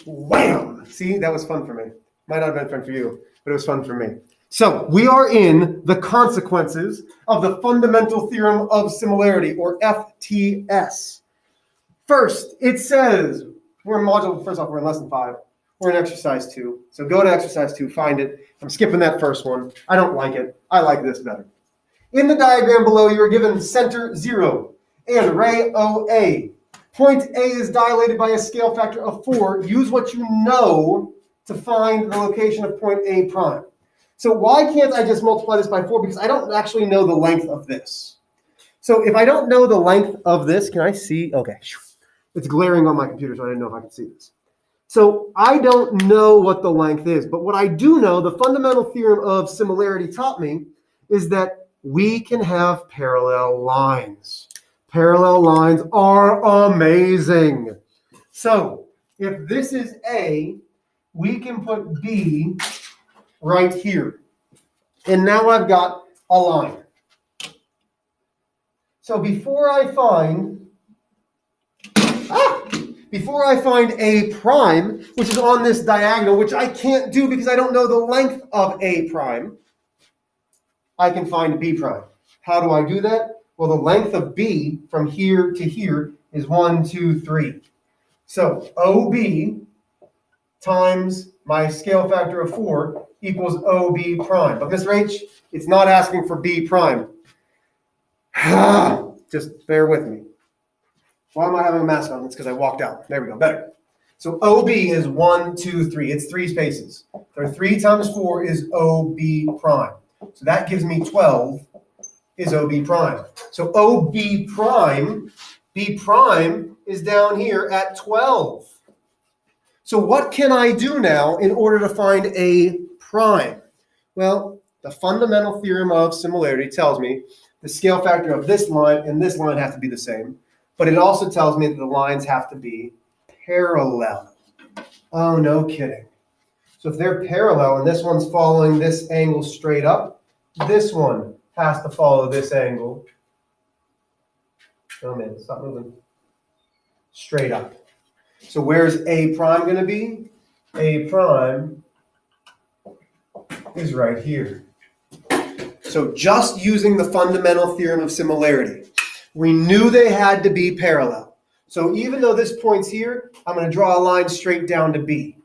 Wham! See, that was fun for me. Might not have been fun for you, but it was fun for me. So we are in the consequences of the fundamental theorem of similarity, or FTS. First, it says, we're in lesson 5. We're in exercise 2. So go to exercise 2, find it. I'm skipping that first one. I don't like it. I like this better. In the diagram below, you are given center 0 and ray OA. Point A is dilated by a scale factor of 4. Use what you know to find the location of point A prime. So why can't I just multiply this by 4? Because I don't actually know the length of this. So if I don't know the length of this, can I see? Okay. It's glaring on my computer, so I didn't know if I could see this. So I don't know what the length is. But what I do know, the fundamental theorem of similarity taught me, is that we can have parallel lines. Parallel lines are amazing. So if this is A, we can put B right here. And now I've got a line. So before I find A prime, which is on this diagonal, which I can't do because I don't know the length of A prime, I can find B prime. How do I do that? Well, the length of B from here to here is 1, 2, 3. So OB times my scale factor of 4 equals OB prime. But Mr. H, it's not asking for B prime. Just bear with me. Why am I having a mask on? It's because I walked out. There we go, better. So OB is 1, 2, 3. It's 3 spaces. So 3 times 4 is OB prime. So that gives me 12 is OB prime. So OB prime, B prime is down here at 12. So what can I do now in order to find A prime? Well, the fundamental theorem of similarity tells me the scale factor of this line and this line have to be the same, but it also tells me that the lines have to be parallel. Oh, no kidding. So if they're parallel and this one's following this angle straight up, this one has to follow this angle. Oh man, stop moving. Straight up. So where's A prime going to be? A prime is right here. So just using the fundamental theorem of similarity, we knew they had to be parallel. So even though this point's here, I'm going to draw a line straight down to B.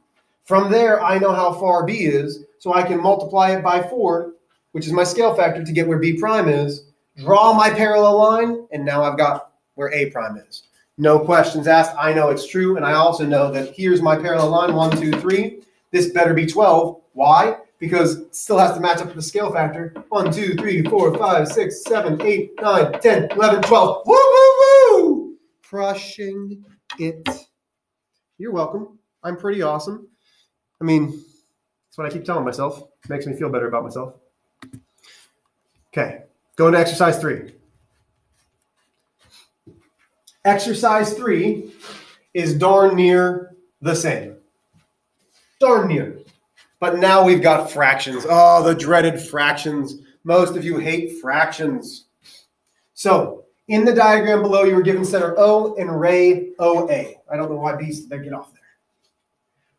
From there, I know how far B is, so I can multiply it by 4, which is my scale factor, to get where B prime is, draw my parallel line, and now I've got where A prime is. No questions asked. I know it's true, and I also know that here's my parallel line, 1, 2, 3. This better be 12. Why? Because it still has to match up to the scale factor. 1, 2, 3, 4, 5, 6, 7, 8, 9, 10, 11, 12. Woo, woo, woo! Crushing it. You're welcome. I'm pretty awesome. I mean, that's what I keep telling myself. It makes me feel better about myself. Okay, go to exercise 3. Exercise 3 is darn near the same. Darn near. But now we've got fractions. Oh, the dreaded fractions. Most of you hate fractions. So, in the diagram below, you were given center O and ray OA. I don't know why B's there. Get off there.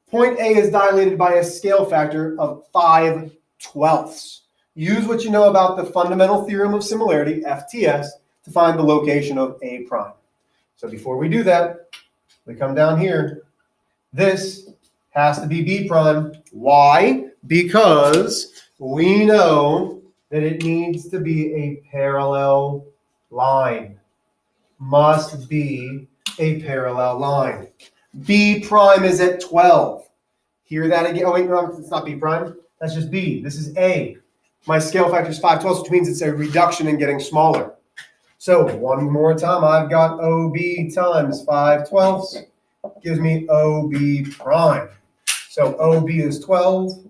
Point A is dilated by a scale factor of 5/12. Use what you know about the fundamental theorem of similarity, FTS, to find the location of A prime. So before we do that, we come down here. This has to be B prime. Why? Because we know that it needs to be a parallel line. Must be a parallel line. B prime is at 12. Hear that again? Oh, wait, no, it's not B prime. That's just B. This is A. My scale factor is 5/12, which means it's a reduction in getting smaller. So one more time, I've got OB times 5/12 gives me OB prime. So OB is 12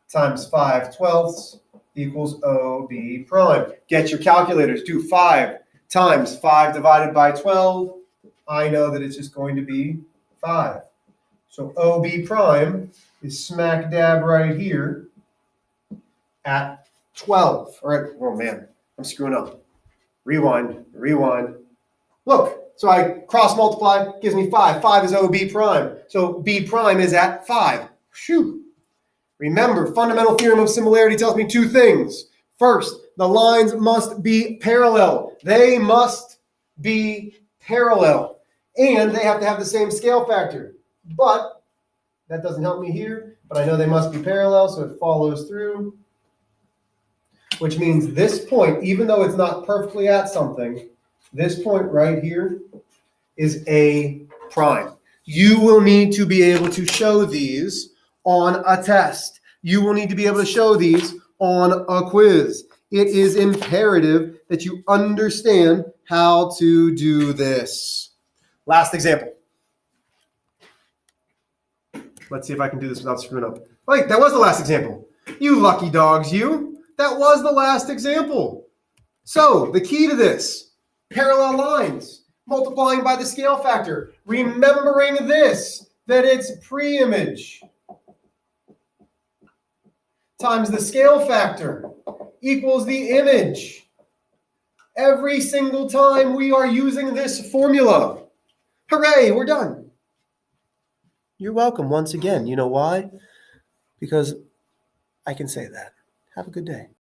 times 5/12 equals OB prime. Get your calculators. Do 5 times 5 divided by 12. I know that it's just going to be 5. So OB prime is smack dab right here at 12. All right. Oh, man. I'm screwing up. Rewind. Look, So I cross multiply, gives me 5. 5 is OB prime. So B prime is at 5. Phew. Remember, fundamental theorem of similarity tells me two things. First, the lines must be parallel. They must be parallel. And they have to have the same scale factor. But that doesn't help me here. But I know they must be parallel, so it follows through. Which means this point, even though it's not perfectly at something, this point right here is A prime. You will need to be able to show these on a test. You will need to be able to show these on a quiz. It is imperative that you understand how to do this. Last example. Let's see if I can do this without screwing up. Wait, that was the last example. You lucky dogs, you. That was the last example. So the key to this, parallel lines, multiplying by the scale factor, remembering this, that it's pre-image times the scale factor equals the image. Every single time we are using this formula. Hooray, we're done. You're welcome once again. You know why? Because I can say that. Have a good day.